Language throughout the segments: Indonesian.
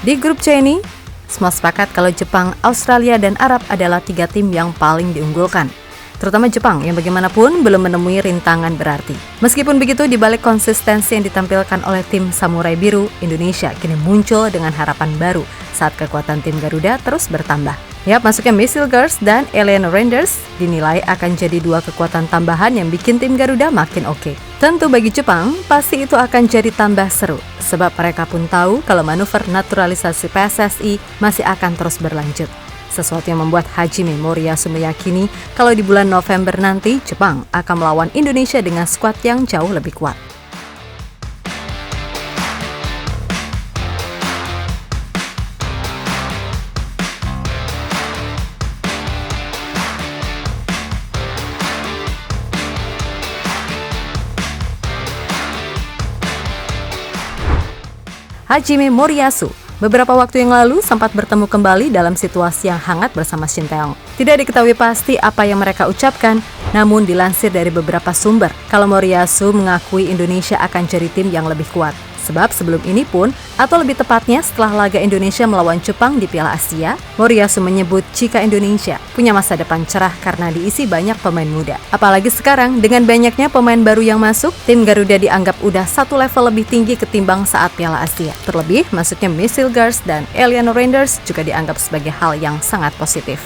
Di grup C ini, semua sepakat kalau Jepang, Australia, dan Arab adalah 3 tim yang paling diunggulkan. Terutama Jepang yang bagaimanapun belum menemui rintangan berarti. Meskipun begitu, di balik konsistensi yang ditampilkan oleh tim Samurai Biru, Indonesia kini muncul dengan harapan baru saat kekuatan tim Garuda terus bertambah. Masuknya Missile Girls dan Alien Rangers dinilai akan jadi 2 kekuatan tambahan yang bikin tim Garuda makin oke. Tentu bagi Jepang, pasti itu akan jadi tambah seru, sebab mereka pun tahu kalau manuver naturalisasi PSSI masih akan terus berlanjut. Sesuatu yang membuat Hajime Moriyasu meyakini kalau di bulan November nanti Jepang akan melawan Indonesia dengan skuad yang jauh lebih kuat. Hajime Moriyasu beberapa waktu yang lalu sempat bertemu kembali dalam situasi yang hangat bersama Shin Tae-yong. Tidak diketahui pasti apa yang mereka ucapkan, namun dilansir dari beberapa sumber kalau Moriyasu mengakui Indonesia akan jadi tim yang lebih kuat. Sebab sebelum ini pun, atau lebih tepatnya setelah laga Indonesia melawan Jepang di Piala Asia, Moriyasu menyebut jika Indonesia punya masa depan cerah karena diisi banyak pemain muda. Apalagi sekarang, dengan banyaknya pemain baru yang masuk, tim Garuda dianggap udah 1 level lebih tinggi ketimbang saat Piala Asia. Terlebih, masuknya Missile Girls dan Alien Rangers juga dianggap sebagai hal yang sangat positif.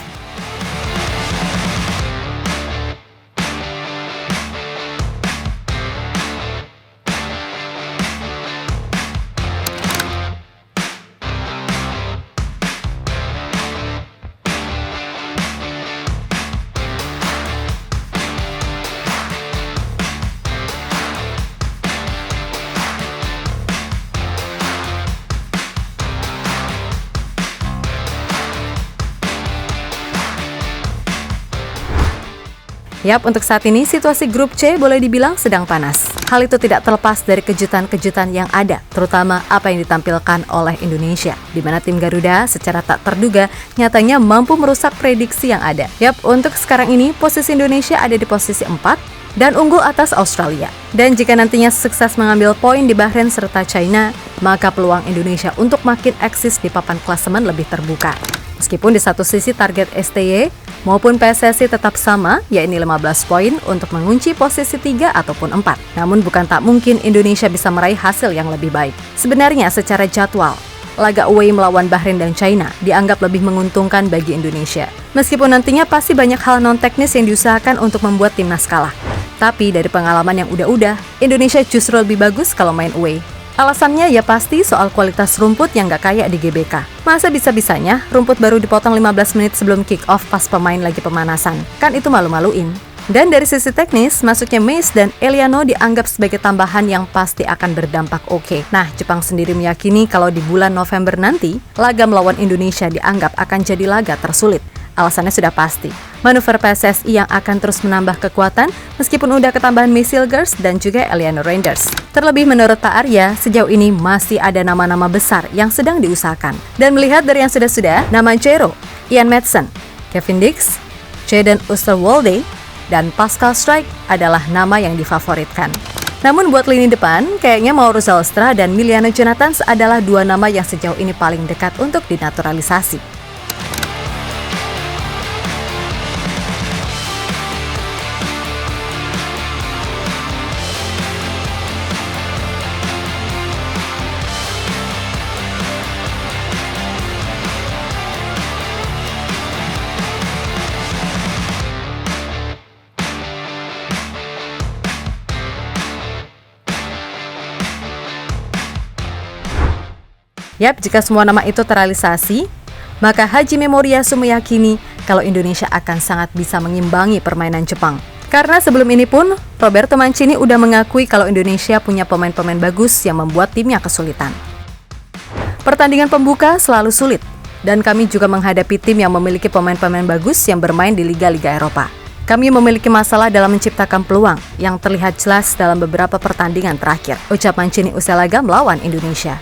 Untuk saat ini situasi grup C boleh dibilang sedang panas. Hal itu tidak terlepas dari kejutan-kejutan yang ada, terutama apa yang ditampilkan oleh Indonesia, di mana tim Garuda secara tak terduga nyatanya mampu merusak prediksi yang ada. Untuk sekarang ini posisi Indonesia ada di posisi 4 dan unggul atas Australia. Dan jika nantinya sukses mengambil poin di Bahrain serta China, maka peluang Indonesia untuk makin eksis di papan klasemen lebih terbuka. Meskipun di satu sisi target STY maupun PSSI tetap sama, yakni 15 poin untuk mengunci posisi 3 ataupun 4. Namun bukan tak mungkin Indonesia bisa meraih hasil yang lebih baik. Sebenarnya secara jadwal, laga away melawan Bahrain dan China dianggap lebih menguntungkan bagi Indonesia. Meskipun nantinya pasti banyak hal non-teknis yang diusahakan untuk membuat timnas kalah. Tapi dari pengalaman yang udah-udah, Indonesia justru lebih bagus kalau main away. Alasannya pasti soal kualitas rumput yang gak kayak di GBK. Masa bisa-bisanya rumput baru dipotong 15 menit sebelum kick-off pas pemain lagi pemanasan? Kan itu malu-maluin. Dan dari sisi teknis, masuknya Mace dan Eliano dianggap sebagai tambahan yang pasti akan berdampak oke. Nah, Jepang sendiri meyakini kalau di bulan November nanti, laga melawan Indonesia dianggap akan jadi laga tersulit. Alasannya sudah pasti, manuver PSSI yang akan terus menambah kekuatan meskipun udah ketambahan Missile Girls dan juga Alien Rangers. Terlebih menurut Pak Arya, sejauh ini masih ada nama-nama besar yang sedang diusahakan. Dan melihat dari yang sudah-sudah, nama Jero, Ian Madsen, Kevin Dix, Jaden Oosterwolde, dan Pascal Strike adalah nama yang difavoritkan. Namun buat lini depan, kayaknya Mauro Zalstra dan Miliano Jonathans adalah 2 nama yang sejauh ini paling dekat untuk dinaturalisasi. Jika semua nama itu terrealisasi, maka Hajime Moriyasu meyakini kalau Indonesia akan sangat bisa mengimbangi permainan Jepang. Karena sebelum ini pun, Roberto Mancini udah mengakui kalau Indonesia punya pemain-pemain bagus yang membuat timnya kesulitan. Pertandingan pembuka selalu sulit, dan kami juga menghadapi tim yang memiliki pemain-pemain bagus yang bermain di liga-liga Eropa. Kami memiliki masalah dalam menciptakan peluang yang terlihat jelas dalam beberapa pertandingan terakhir, ucap Mancini usai laga melawan Indonesia.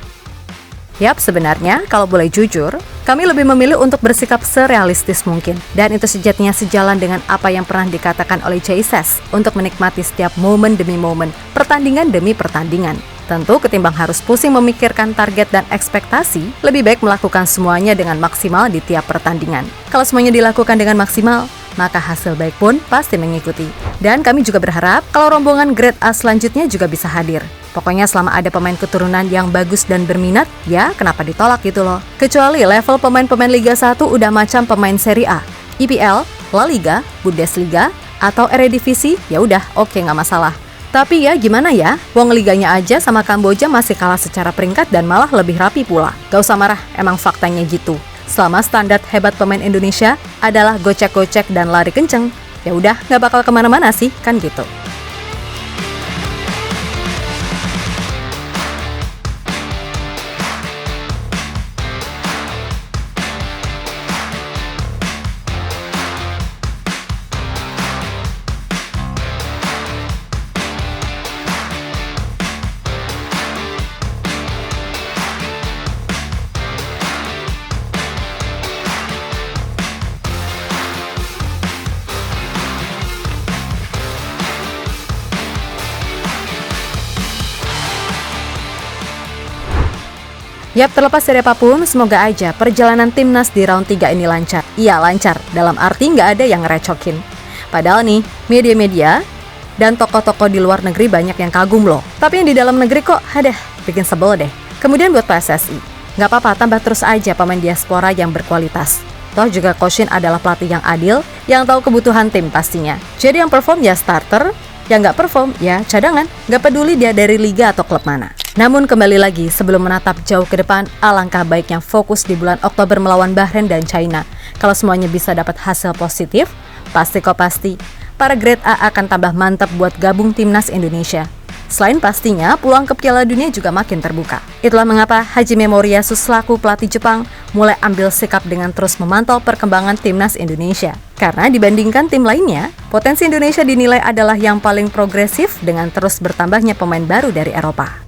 Sebenarnya, kalau boleh jujur, kami lebih memilih untuk bersikap serealistis mungkin. Dan itu sejatinya sejalan dengan apa yang pernah dikatakan oleh Jesus untuk menikmati setiap momen demi momen, pertandingan demi pertandingan. Tentu ketimbang harus pusing memikirkan target dan ekspektasi, lebih baik melakukan semuanya dengan maksimal di tiap pertandingan. Kalau semuanya dilakukan dengan maksimal, maka hasil baik pun pasti mengikuti. Dan kami juga berharap kalau rombongan grade A selanjutnya juga bisa hadir. Pokoknya selama ada pemain keturunan yang bagus dan berminat, ya kenapa ditolak gitu loh. Kecuali level pemain-pemain Liga 1 udah macam pemain Serie A, IPL, La Liga, Bundesliga, atau Eredivisie, ya udah oke nggak masalah. Tapi ya gimana ya, wong liganya aja sama Kamboja masih kalah secara peringkat dan malah lebih rapi pula. Gak usah marah, emang faktanya gitu. Selama standar hebat pemain Indonesia adalah gocek-gocek dan lari kenceng, ya udah nggak bakal kemana-mana sih, kan gitu. Yap, terlepas dari apapun, semoga aja perjalanan timnas di round 3 ini lancar. Iya, lancar, dalam arti nggak ada yang ngerecokin. Padahal nih, media-media dan tokoh-tokoh di luar negeri banyak yang kagum loh. Tapi yang di dalam negeri kok, bikin sebel deh. Kemudian buat PSSI, nggak apa-apa, tambah terus aja pemain diaspora yang berkualitas. Toh juga Coach Shin adalah pelatih yang adil, yang tahu kebutuhan tim pastinya. Jadi yang perform ya starter, yang nggak perform ya cadangan, nggak peduli dia dari liga atau klub mana. Namun kembali lagi, sebelum menatap jauh ke depan, alangkah baiknya fokus di bulan Oktober melawan Bahrain dan China. Kalau semuanya bisa dapat hasil positif, pasti para grade A akan tambah mantap buat gabung timnas Indonesia. Selain pastinya, peluang ke Piala Dunia juga makin terbuka. Itulah mengapa Hajime Moriyasu selaku pelatih Jepang mulai ambil sikap dengan terus memantau perkembangan timnas Indonesia. Karena dibandingkan tim lainnya, potensi Indonesia dinilai adalah yang paling progresif dengan terus bertambahnya pemain baru dari Eropa.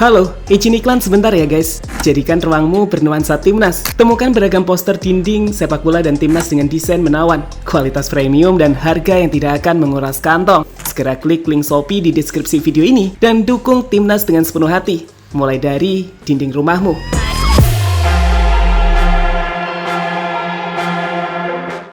Halo, izin iklan sebentar ya guys. Jadikan ruangmu bernuansa timnas. Temukan beragam poster dinding, sepak bola dan timnas dengan desain menawan, kualitas premium dan harga yang tidak akan menguras kantong. Segera klik link Shopee di deskripsi video ini dan dukung timnas dengan sepenuh hati. Mulai dari dinding rumahmu.